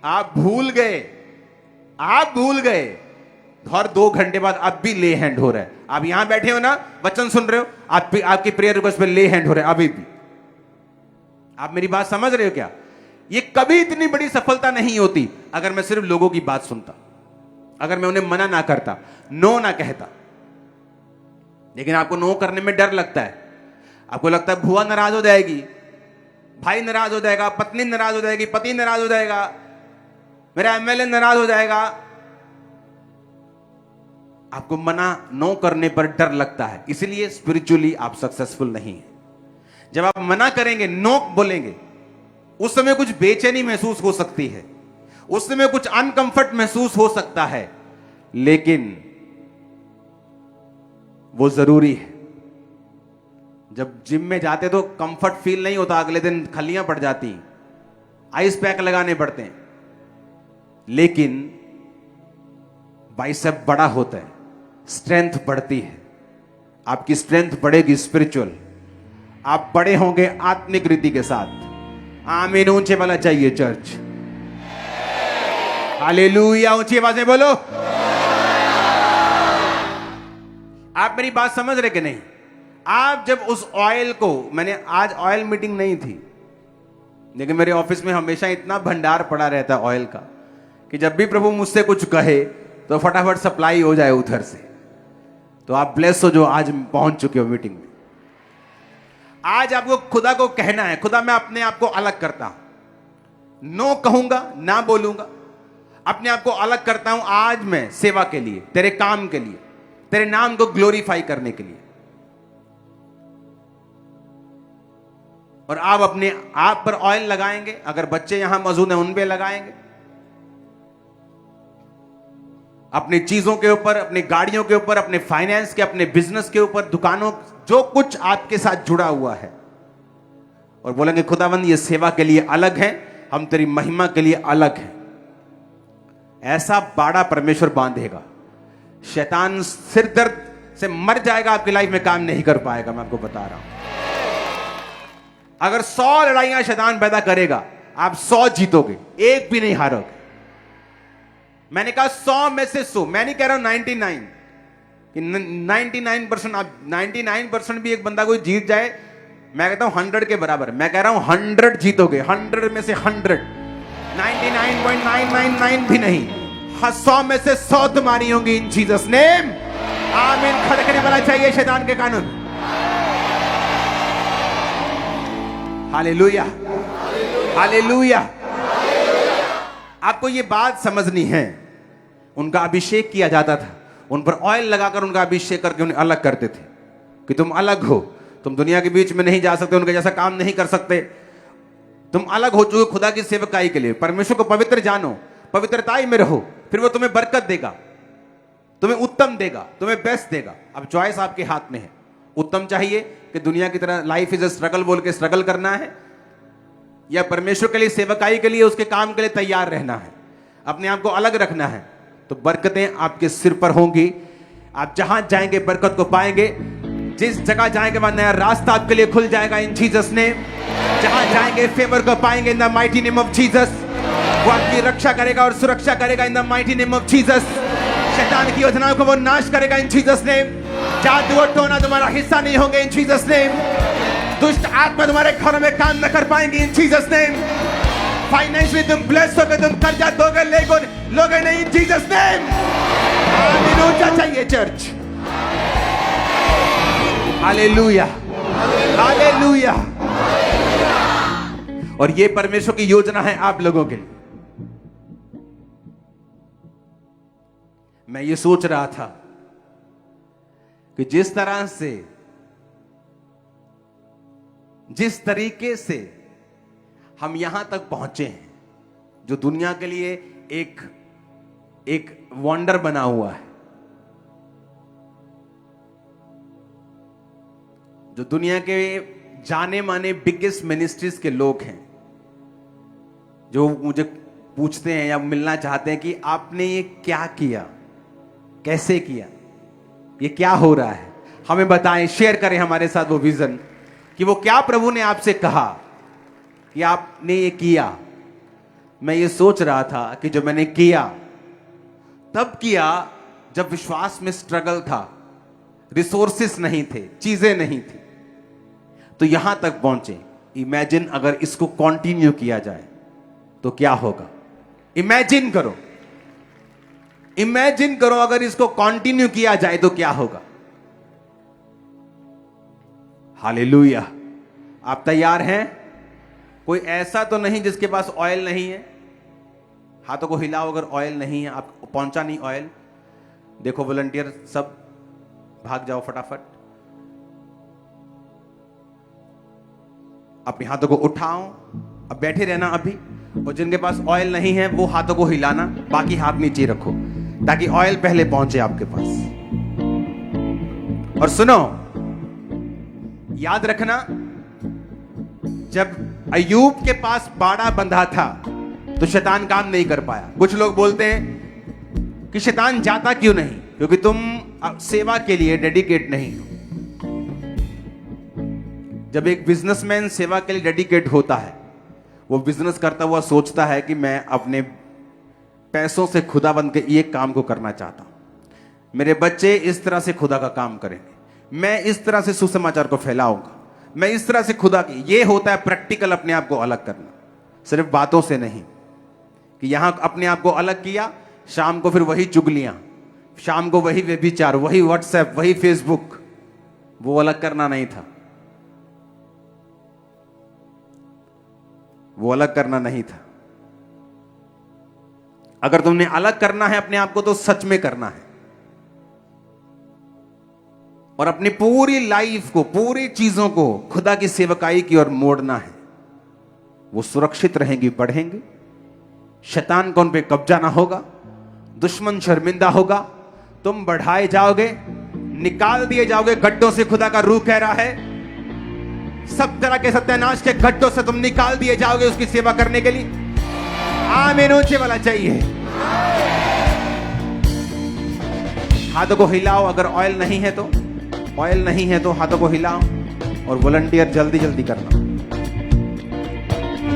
आप भूल गए, और 2 घंटे बाद अब भी ले हैंड हो रहा है। आप यहां बैठे हो ना, वचन सुन रहे हो, आपकी प्रेयर रिक्वेस्ट पे ले हैंड हो रहा है अभी भी। आप मेरी बात समझ रहे हो क्या? ये कभी इतनी बड़ी सफलता नहीं होती अगर मैं सिर्फ लोगों की बात सुनता, अगर मैं उन्हें मना ना करता, नो ना कहता। लेकिन आपको नो करने में डर लगता है, आपको लगता है भुआ नाराज हो जाएगी, भाई नाराज हो जाएगा, पत्नी नाराज हो जाएगी, पति नाराज हो जाएगा, मेरा एमएलए नाराज हो जाएगा। आपको मना नो करने पर डर लगता है, इसलिए स्पिरिचुअली आप सक्सेसफुल नहीं है। जब आप मना करेंगे, नो बोलेंगे, उस समय कुछ बेचैनी महसूस हो सकती है, उस समय कुछ अनकंफर्ट महसूस हो सकता है, लेकिन वो जरूरी है। जब जिम में जाते तो कंफर्ट फील नहीं होता, अगले दिन खलियां पड़ जाती, आइस पैक लगाने पड़ते हैं, लेकिन बाइसेप बड़ा होता है, स्ट्रेंथ बढ़ती है, आपकी स्ट्रेंथ बढ़ेगी स्पिरिचुअल, आप बड़े होंगे आत्मिक रीति के साथ। आमीन ऊंचे वाला चाहिए चर्च, हालेलुया, ऊंची आवाज में बोलो। आप मेरी बात समझ रहे कि नहीं? आप जब उस ऑयल को, मैंने आज ऑयल मीटिंग नहीं थी, लेकिन मेरे ऑफिस में हमेशा इतना भंडार पड़ा रहता है ऑयल का कि जब भी प्रभु मुझसे कुछ कहे तो फटाफट सप्लाई हो जाए उधर से। तो आप ब्लेस हो जो आज पहुंच चुके हो मीटिंग में। आज आपको खुदा को कहना है, खुदा मैं अपने आप को अलग करता हूं, नो कहूंगा, ना बोलूंगा, अपने आप को अलग करता हूं आज मैं सेवा के लिए, तेरे काम के लिए, तेरे नाम को ग्लोरीफाई करने के लिए। और आप अपने आप पर ऑयल लगाएंगे, अगर बच्चे यहां मौजूद हैं उन पे लगाएंगे, अपनी चीजों के ऊपर, अपनी गाड़ियों के ऊपर, अपने फाइनेंस के, अपने बिजनेस के ऊपर, दुकानों, जो कुछ आपके साथ जुड़ा हुआ है, और बोलेंगे खुदावंद ये सेवा के लिए अलग है, हम तेरी महिमा के लिए अलग है। ऐसा बाड़ा परमेश्वर बांधेगा, शैतान सिर दर्द से मर जाएगा, आपकी लाइफ में काम नहीं कर पाएगा। मैं आपको बता रहा हूं, अगर 100 लड़ाइयां शैतान पैदा करेगा, आप 100 जीतोगे, एक भी नहीं हारोगे। मैंने कहा 100 में से 100, मैं नहीं कह रहा हूं 99 कि 99%, आप 99% भी एक बंदा कोई जीत जाए, मैं कहता हूं 100 के बराबर। मैं कह रहा हूं 100 जीतोगे, 100 में से 100, 99.999 भी नहीं, 100 में से 100 तुम्हारी होंगी इन जीसस नेम। आमीन। खड़कने वाला चाहिए शैतान के कानून। Hallelujah, hallelujah. आपको ये बात समझनी है, उनका अभिषेक किया जाता था, उन पर ऑयल लगाकर उनका अभिषेक करके उन्हें अलग करते थे कि तुम अलग हो, तुम दुनिया के बीच में नहीं जा सकते, उनके जैसा काम नहीं कर सकते, तुम अलग हो चुके खुदा की सेवकाई के लिए। परमेश्वर को पवित्र जानो, पवित्रताई में रहो, फिर वो तुम्हें बरकत देगा, तुम्हें उत्तम देगा, तुम्हें बेस्ट देगा। अब चॉइस आपके हाथ में है। उत्तम चाहिए कि दुनिया की तरह लाइफ इज अ स्ट्रगल बोल के स्ट्रगल करना है, या परमेश्वर के लिए, सेवकाई के लिए, उसके काम के लिए तैयार रहना है, अपने आप को अलग रखना है, तो बरकतें आपके सिर पर होंगी। आप जहां जाएंगे बरकत को पाएंगे, जिस जगह जाएंगे वहां नया रास्ता आपके लिए खुल जाएगा इन जीसस नेम। जहां जाएंगे फेवर को पाएंगे in the mighty name of Jesus. वो आपकी रक्षा करेगा और सुरक्षा करेगा in the mighty name of Jesus. शैतान की योजनाओं को वो नाश करेगा इन जीसस नेम। जादू और टोना तुम्हारा हिस्सा नहीं होंगे इन जीसस नेम। दुष्ट आत्मा तुम्हारे घरों में काम न कर पाएंगे इन जीसस नेम। फाइनेंशियली तुम ब्लेस होगे, तुम कर्जा दोगे लोगे नहीं इन जीसस नेम। आमीन। ऊंचा चाहिए चर्च। Hallelujah, hallelujah. और ये परमेश्वर की योजना है आप लोगों के लिए। मैं ये सोच रहा था कि जिस तरह से, जिस तरीके से हम यहां तक पहुंचे हैं, जो दुनिया के लिए एक वंडर बना हुआ है, जो दुनिया के जाने माने बिगेस्ट मिनिस्ट्रीज के लोग हैं, जो मुझे पूछते हैं या मिलना चाहते हैं कि आपने ये क्या किया, कैसे किया, ये क्या हो रहा है, हमें बताएं, शेयर करें हमारे साथ वो विजन कि वो क्या प्रभु ने आपसे कहा कि आपने ये किया। मैं ये सोच रहा था कि जो मैंने किया तब किया जब विश्वास में स्ट्रगल था, रिसोर्सेस नहीं थे, चीजें नहीं थी, तो यहां तक पहुंचे। इमेजिन अगर इसको कंटिन्यू किया जाए तो क्या होगा। इमेजिन करो, इमेजिन करो अगर इसको कंटिन्यू किया जाए तो क्या होगा। हालेलुया। आप तैयार हैं? कोई ऐसा तो नहीं जिसके पास ऑयल नहीं है? हाथों को हिलाओ अगर ऑयल नहीं है, आपको पहुंचा नहीं ऑयल। देखो वॉलंटियर सब भाग जाओ फटाफट, अपने हाथों को उठाओ, अब बैठे रहना अभी। और जिनके पास ऑयल नहीं है वो हाथों को हिलाना, बाकी हाथ नीचे रखो ताकि ऑयल पहले पहुंचे आपके पास। और सुनो, याद रखना, जब अय्यूब के पास बाड़ा बंधा था तो शैतान काम नहीं कर पाया। कुछ लोग बोलते हैं कि शैतान जाता क्यों नहीं, क्योंकि तुम सेवा के लिए डेडिकेट नहीं हो। जब एक बिजनेसमैन सेवा के लिए डेडिकेट होता है, वो बिजनेस करता हुआ सोचता है कि मैं अपने पैसों से खुदा बन के ये काम को करना चाहता हूं, मेरे बच्चे इस तरह से खुदा का काम करेंगे, मैं इस तरह से सुसमाचार को फैलाऊंगा, मैं इस तरह से खुदा की, ये होता है प्रैक्टिकल अपने आप को अलग करना, सिर्फ बातों से नहीं कि यहां अपने आप को अलग किया, शाम को फिर वही चुगलियां, शाम को वही व्यभिचार, वही व्हाट्सएप, वही फेसबुक, वो अलग करना नहीं था, वो अलग करना नहीं था। अगर तुमने अलग करना है अपने आप को तो सच में करना है और अपनी पूरी लाइफ को, पूरी चीजों को खुदा की सेवकाई की ओर मोड़ना है। वो सुरक्षित रहेंगी, बढ़ेंगे, शैतान को उन पे कब्जा ना होगा, दुश्मन शर्मिंदा होगा, तुम बढ़ाए जाओगे, निकाल दिए जाओगे गड्ढों से। खुदा का रूह कह रहा है सब तरह के सत्यानाश के गड्ढों से तुम निकाल दिए जाओगे उसकी सेवा करने के लिए। आमीन ऊंचे वाला चाहिए। हाथों को हिलाओ, अगर ऑयल नहीं है तो, ऑयल नहीं है तो हाथों को हिलाओ और वॉलंटियर जल्दी जल्दी करना।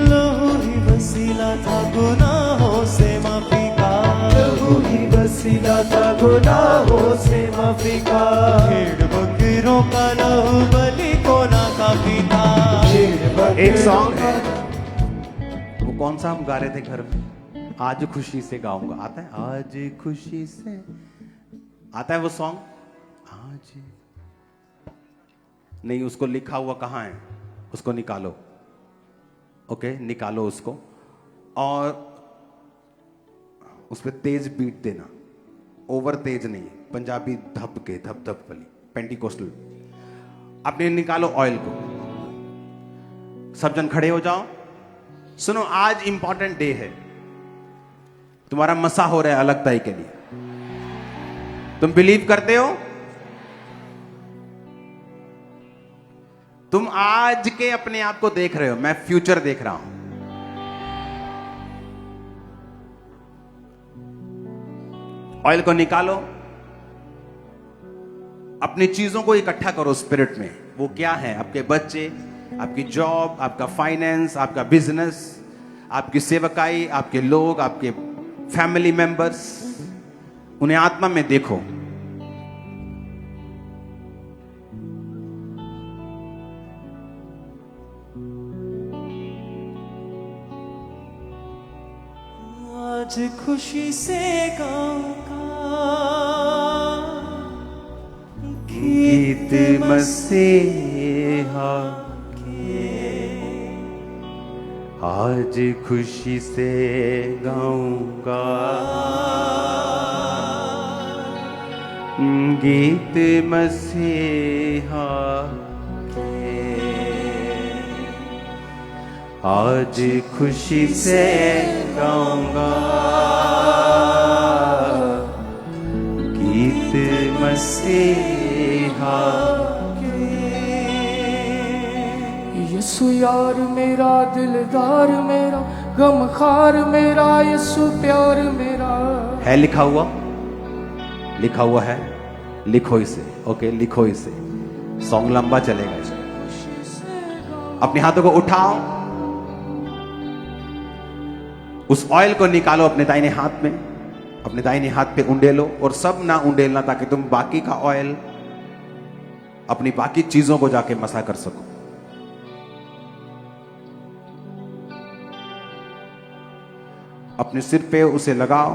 लहू ही वसीला था गुनाहों से माफी का, लहू ही वसीला था गुनाहों से माफी का, भेड़ बकरों का लहू बलि को ना काफी था। एक सॉन्ग है, वो कौन सा हम गा रहे थे घर में, आज खुशी से गाऊंगा, आता है आज खुशी से, आता है वो सॉन्ग? आज नहीं, उसको लिखा हुआ कहां है, उसको निकालो। ओके, निकालो उसको और उस पर तेज बीट देना, ओवर तेज नहीं, पंजाबी धप के, धप धप वाली पेंटिकोस्टल। आपने निकालो ऑयल को, सब जन खड़े हो जाओ। सुनो, आज इंपॉर्टेंट डे है, तुम्हारा मसा हो रहा है अलगताई के लिए। तुम बिलीव करते हो? तुम आज के अपने आप को देख रहे हो, मैं फ्यूचर देख रहा हूं। ऑयल को निकालो, अपनी चीजों को इकट्ठा करो स्पिरिट में। वो क्या है? आपके बच्चे, आपकी जॉब, आपका फाइनेंस, आपका बिजनेस, आपकी सेवकाई, आपके लोग, आपके फैमिली मेंबर्स, उन्हें आत्मा में देखो। आज खुशी से गाऊंगा गीत मसीहा के, आज खुशी से गाऊंगा गीत मसीहा के, आज खुशी से गाऊंगा गीत मसीहा के। यीशु यार मेरा, दिलदार मेरा, गमखार मेरा, यीशु प्यार मेरा। है लिखा हुआ? लिखा हुआ है, लिखो इसे। ओके, लिखो इसे, सॉन्ग लंबा चलेगा इसे। अपने हाथों को उठाओ, उस ऑयल को निकालो अपने दाहिने हाथ में, अपने दाहिने हाथ पे उंडेलो, और सब ना उंडेलना ताकि तुम बाकी का ऑयल अपनी बाकी चीजों को जाके मसा कर सको। अपने सिर पे उसे लगाओ,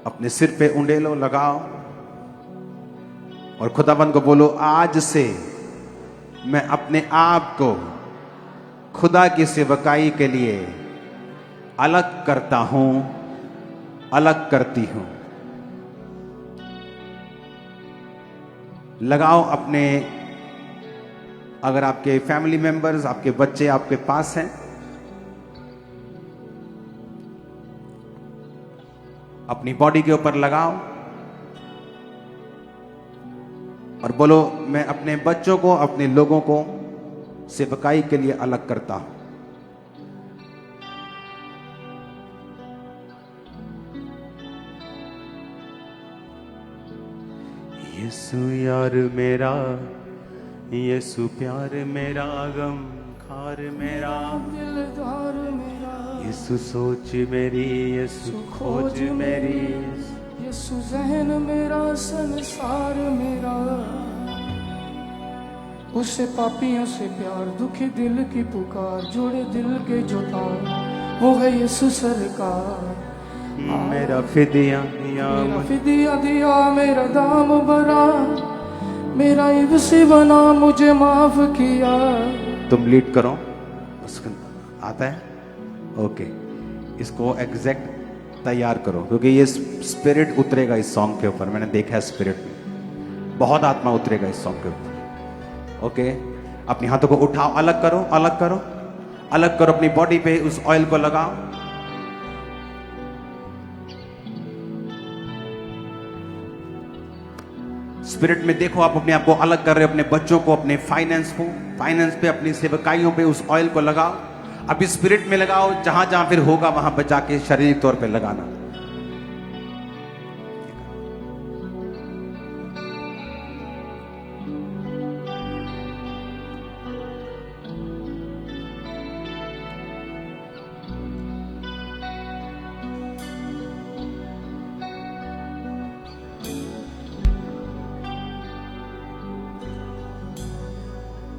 अपने सिर पे उंडेलो, लगाओ और खुदाबंद को बोलो, आज से मैं अपने आप को खुदा की सेवकाई के लिए अलग करता हूं, अलग करती हूं। लगाओ अपने, अगर आपके फैमिली मेंबर्स, आपके बच्चे आपके पास हैं, अपनी बॉडी के ऊपर लगाओ और बोलो, मैं अपने बच्चों को, अपने लोगों को सेवकाई के लिए अलग करता हूं। यीशु यार मेरा, यीशु प्यार मेरा, गम खार मेरा, दिलदार मेरा, यीशु सोच मेरी, यीशु खोज मेरी, यीशु जहन मेरा संसार मेरा, उससे पापियों से प्यार, दुखी दिल की पुकार, जोड़े दिल के जो तार, वो है यीशु सरकार। मेरा फिदिया दिया, मेरा फिदिया दिया, मेरा दाम भरा, मेरा इब्सी बना, मुझे माफ किया। तुम लीड करो, आता है? ओके, इसको एग्जैक्ट तैयार करो, क्योंकि ये स्पिरिट उतरेगा इस सॉन्ग के ऊपर। मैंने देखा है स्पिरिट में बहुत आत्मा उतरेगा इस सॉन्ग के ऊपर। ओके, अपने हाथों को उठाओ, अलग करो, अलग करो, अलग करो, अपनी बॉडी पे उस ऑयल को लगाओ। स्पिरिट में देखो, आप अपने आप को अलग कर रहे हो, अपने बच्चों को, अपने फाइनेंस पे, अपनी सेवकाइयों पे उस ऑयल को लगाओ। अभी स्पिरिट में लगाओ, जहां जहां फिर होगा वहां पर जाके शारीरिक तौर पे लगाना।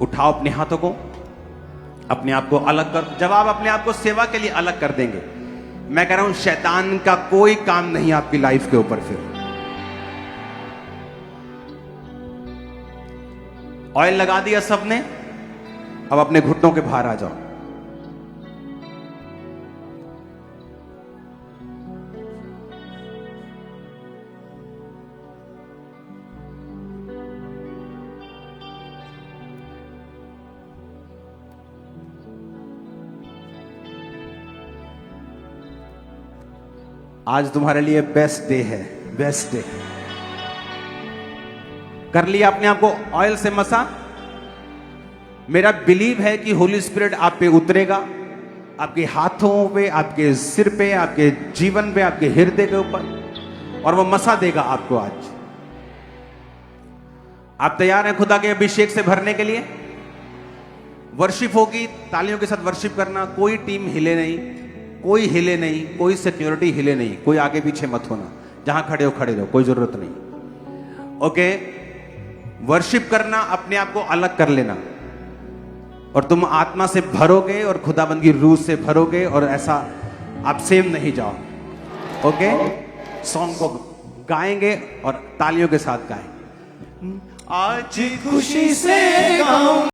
उठाओ अपने हाथों को, अपने आप को अलग कर। जब आप अपने आप को सेवा के लिए अलग कर देंगे, मैं कह रहा हूं शैतान का कोई काम नहीं आपकी लाइफ के ऊपर। फिर ऑयल लगा दिया सबने, अब अपने घुटनों के बाहर आ जाओ। आज तुम्हारे लिए बेस्ट डे है, बेस्ट डे। कर लिया अपने आप को ऑयल से मसा। मेरा बिलीव है कि होली स्पिरिट आप पे उतरेगा, आपके हाथों पे, आपके सिर पे, आपके जीवन पे, आपके हृदय के ऊपर, और वो मसा देगा आपको आज। आप तैयार हैं खुदा के अभिषेक से भरने के लिए? वर्शिप होगी, तालियों के साथ वर्शिप करना। कोई टीम हिले नहीं, कोई हिले नहीं, कोई सिक्योरिटी हिले नहीं, कोई आगे पीछे मत होना, जहां खड़े हो खड़े रहो, कोई जरूरत नहीं। ओके, वर्शिप करना, अपने आप को अलग कर लेना, और तुम आत्मा से भरोगे और खुदाबंद की रूह से भरोगे, और ऐसा आप सेम नहीं जाओ। ओके, सॉन्ग को गाएंगे और तालियों के साथ गाएंगे। आज खुशी से गाऊं